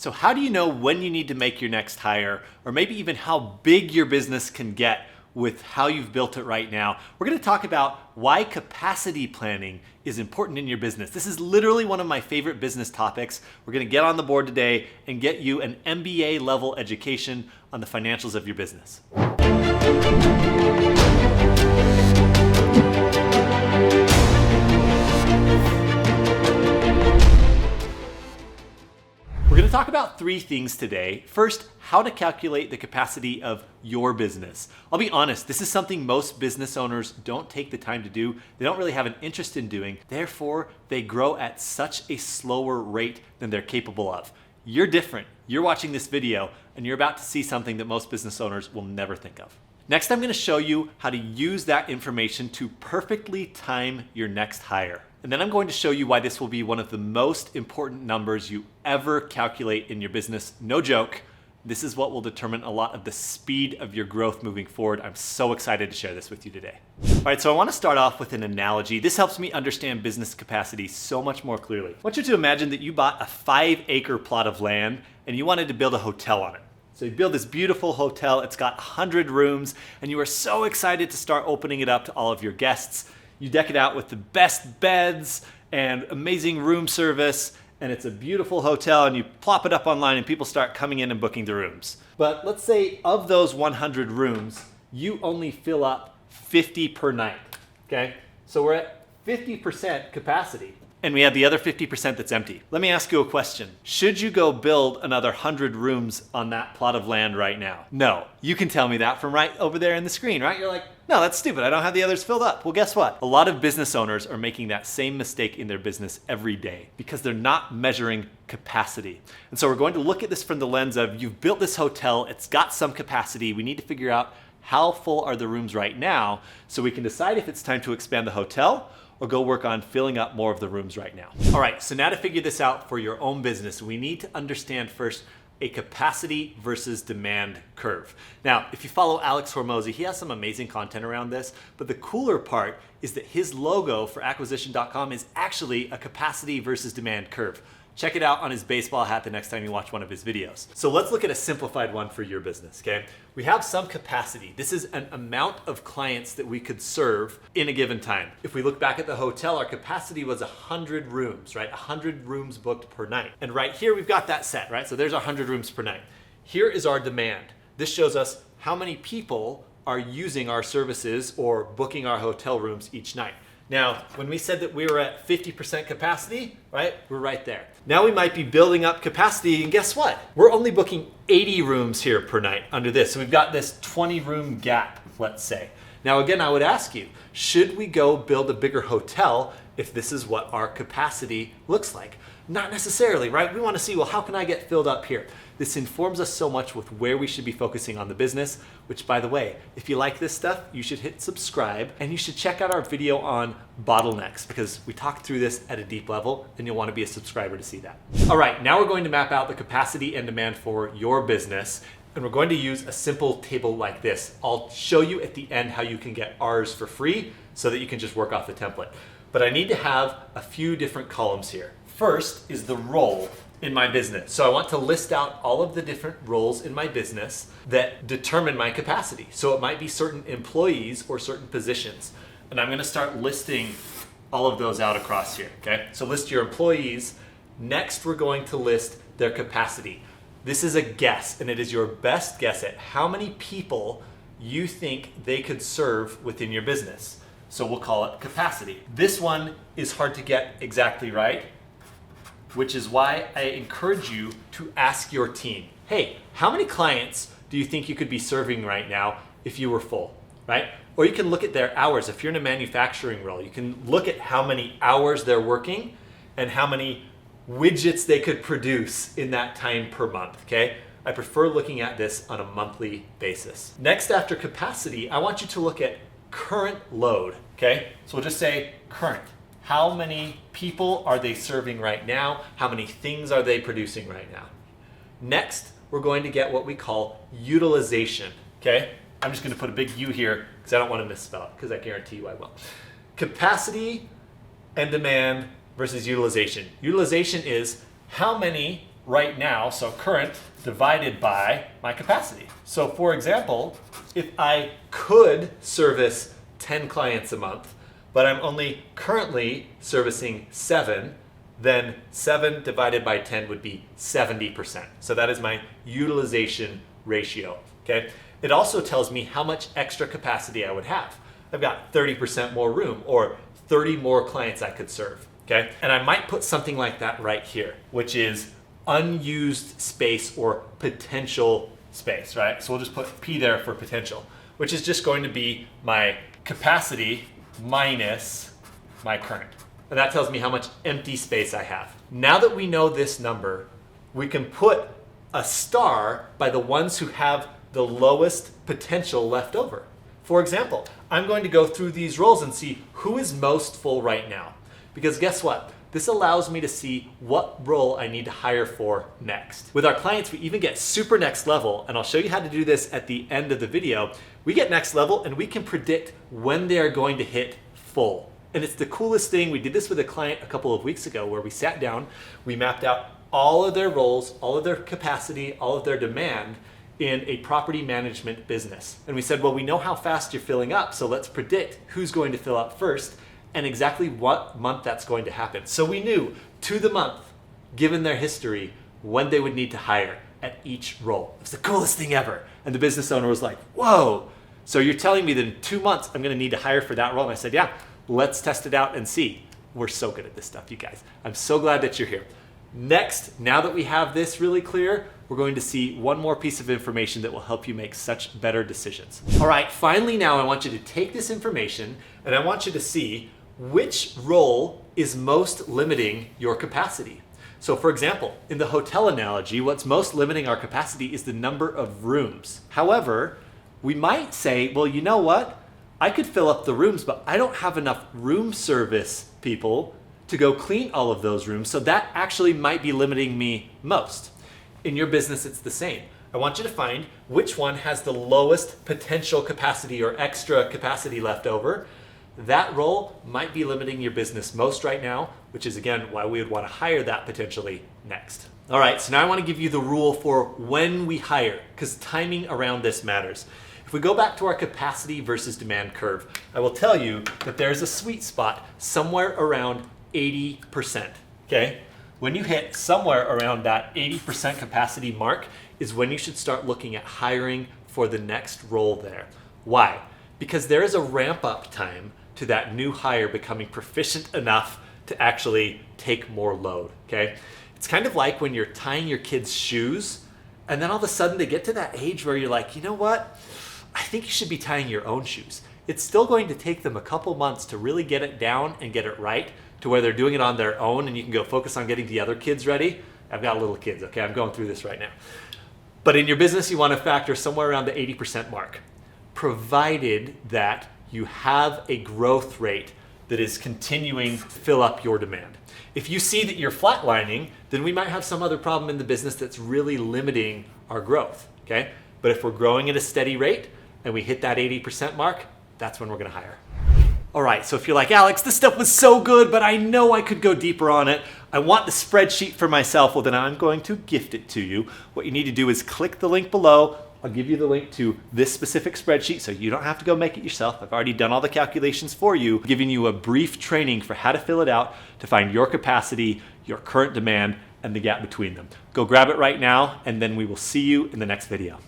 So how do you know when you need to make your next hire, or maybe even how big your business can get with how you've built it right now? We're going to talk about why capacity planning is important in your business. This is literally one of my favorite business topics. We're going to get on the board today and get you an MBA level education on the financials of your business. We're going to talk about three things today. First, how to calculate the capacity of your business. I'll be honest, this is something most business owners don't take the time to do. They don't really have an interest in doing. Therefore, they grow at such a slower rate than they're capable of. You're different. You're watching this video and you're about to see something that most business owners will never think of. Next, I'm going to show you how to use that information to perfectly time your next hire. And then I'm going to show you why this will be one of the most important numbers you ever calculate in your business. No joke. This is what will determine a lot of the speed of your growth moving forward. I'm so excited to share this with you today. All right, so I want to start off with an analogy. This helps me understand business capacity so much more clearly. I want you to imagine that you bought a 5-acre plot of land and you wanted to build a hotel on it. So you build this beautiful hotel, it's got 100 rooms, and you are so excited to start opening it up to all of your guests. You deck it out with the best beds and amazing room service, and it's a beautiful hotel, and you plop it up online and people start coming in and booking the rooms. But let's say of those 100 rooms, you only fill up 50 per night, okay? So we're at 50% capacity, and we have the other 50% that's empty. Let me ask you a question. Should you go build another 100 rooms on that plot of land right now? No. You can tell me that from right over there in the screen, right? You're like, no, that's stupid. I don't have the others filled up. Well, guess what? A lot of business owners are making that same mistake in their business every day because they're not measuring capacity. And so we're going to look at this from the lens of you've built this hotel, it's got some capacity. We need to figure out how full are the rooms right now so we can decide if it's time to expand the hotel or go work on filling up more of the rooms right now. All right, so now to figure this out for your own business, we need to understand first a capacity versus demand curve. Now, if you follow Alex Hormozi, he has some amazing content around this, but the cooler part is that his logo for acquisition.com is actually a capacity versus demand curve. Check it out on his baseball hat the next time you watch one of his videos. So let's look at a simplified one for your business, okay? We have some capacity. This is an amount of clients that we could serve in a given time. If we look back at the hotel, our capacity was 100 rooms, right? 100 rooms booked per night. And right here, we've got that set, right? So there's 100 rooms per night. Here is our demand. This shows us how many people are using our services or booking our hotel rooms each night. Now, when we said that we were at 50% capacity, right, we're right there. Now we might be building up capacity, and guess what? We're only booking 80 rooms here per night under this. So we've got this 20 room gap, let's say. Now again, I would ask you, should we go build a bigger hotel if this is what our capacity looks like? Not necessarily, right? We want to see, well, how can I get filled up here? This informs us so much with where we should be focusing on the business, which, by the way, if you like this stuff, you should hit subscribe and you should check out our video on bottlenecks because we talked through this at a deep level and you'll want to be a subscriber to see that. All right, now we're going to map out the capacity and demand for your business, and we're going to use a simple table like this. I'll show you at the end how you can get ours for free so that you can just work off the template. But I need to have a few different columns here. First is the role in my business. So I want to list out all of the different roles in my business that determine my capacity. So it might be certain employees or certain positions. And I'm going to start listing all of those out across here, okay? So list your employees. Next, we're going to list their capacity. This is a guess, and it is your best guess at how many people you think they could serve within your business. So we'll call it capacity. This one is hard to get exactly right, which is why I encourage you to ask your team, hey, how many clients do you think you could be serving right now if you were full, right? Or you can look at their hours. If you're in a manufacturing role, you can look at how many hours they're working and how many widgets they could produce in that time per month, okay? I prefer looking at this on a monthly basis. Next, after capacity, I want you to look at current load, okay? So we'll just say current. How many people are they serving right now? How many things are they producing right now? Next, we're going to get what we call utilization, okay? I'm just gonna put a big U here because I don't want to misspell it, because I guarantee you I will. Capacity and demand versus utilization. Utilization is how many right now, so current divided by my capacity. So for example, if I could service 10 clients a month, but I'm only currently servicing 7, then 7 divided by 10 would be 70%. So that is my utilization ratio, okay? It also tells me how much extra capacity I would have. I've got 30% more room or 30 more clients I could serve, okay? And I might put something like that right here, which is unused space or potential space, right? So we'll just put P there for potential, which is just going to be my capacity minus my current. And that tells me how much empty space I have. Now that we know this number, we can put a star by the ones who have the lowest potential left over. For example, I'm going to go through these roles and see who is most full right now. Because guess what? This allows me to see what role I need to hire for next. With our clients, we even get super next level, and I'll show you how to do this at the end of the video. We get next level and we can predict when they are going to hit full. And it's the coolest thing. We did this with a client a couple of weeks ago where we sat down, we mapped out all of their roles, all of their capacity, all of their demand in a property management business. And we said, well, we know how fast you're filling up, so let's predict who's going to fill up first and exactly what month that's going to happen. So we knew to the month, given their history, when they would need to hire at each role. It was the coolest thing ever. And the business owner was like, whoa, so you're telling me that in 2 months I'm gonna need to hire for that role? And I said, yeah, let's test it out and see. We're so good at this stuff, you guys. I'm so glad that you're here. Next, now that we have this really clear, we're going to see one more piece of information that will help you make such better decisions. All right, finally now I want you to take this information and I want you to see which role is most limiting your capacity. So for example, in the hotel analogy, what's most limiting our capacity is the number of rooms. However, we might say, well, you know what? I could fill up the rooms, but I don't have enough room service people to go clean all of those rooms. So that actually might be limiting me most. In your business, it's the same. I want you to find which one has the lowest potential capacity or extra capacity left over. That role might be limiting your business most right now, which is again why we would want to hire that potentially next. All right, so now I want to give you the rule for when we hire, because timing around this matters. If we go back to our capacity versus demand curve, I will tell you that there's a sweet spot somewhere around 80%, okay? When you hit somewhere around that 80% capacity mark is when you should start looking at hiring for the next role there. Why? Because there is a ramp up time to that new hire becoming proficient enough to actually take more load, okay? It's kind of like when you're tying your kids' shoes and then all of a sudden they get to that age where you're like, you know what? I think you should be tying your own shoes. It's still going to take them a couple months to really get it down and get it right to where they're doing it on their own and you can go focus on getting the other kids ready. I've got little kids, okay? I'm going through this right now. But in your business, you want to factor somewhere around the 80% mark, provided that you have a growth rate that is continuing to fill up your demand. If you see that you're flatlining, then we might have some other problem in the business that's really limiting our growth, okay? But if we're growing at a steady rate and we hit that 80% mark, that's when we're gonna hire. All right, so if you're like, Alex, this stuff was so good, but I know I could go deeper on it. I want the spreadsheet for myself. Well, then I'm going to gift it to you. What you need to do is click the link below. I'll give you the link to this specific spreadsheet so you don't have to go make it yourself. I've already done all the calculations for you, giving you a brief training for how to fill it out to find your capacity, your current demand, and the gap between them. Go grab it right now, and then we will see you in the next video.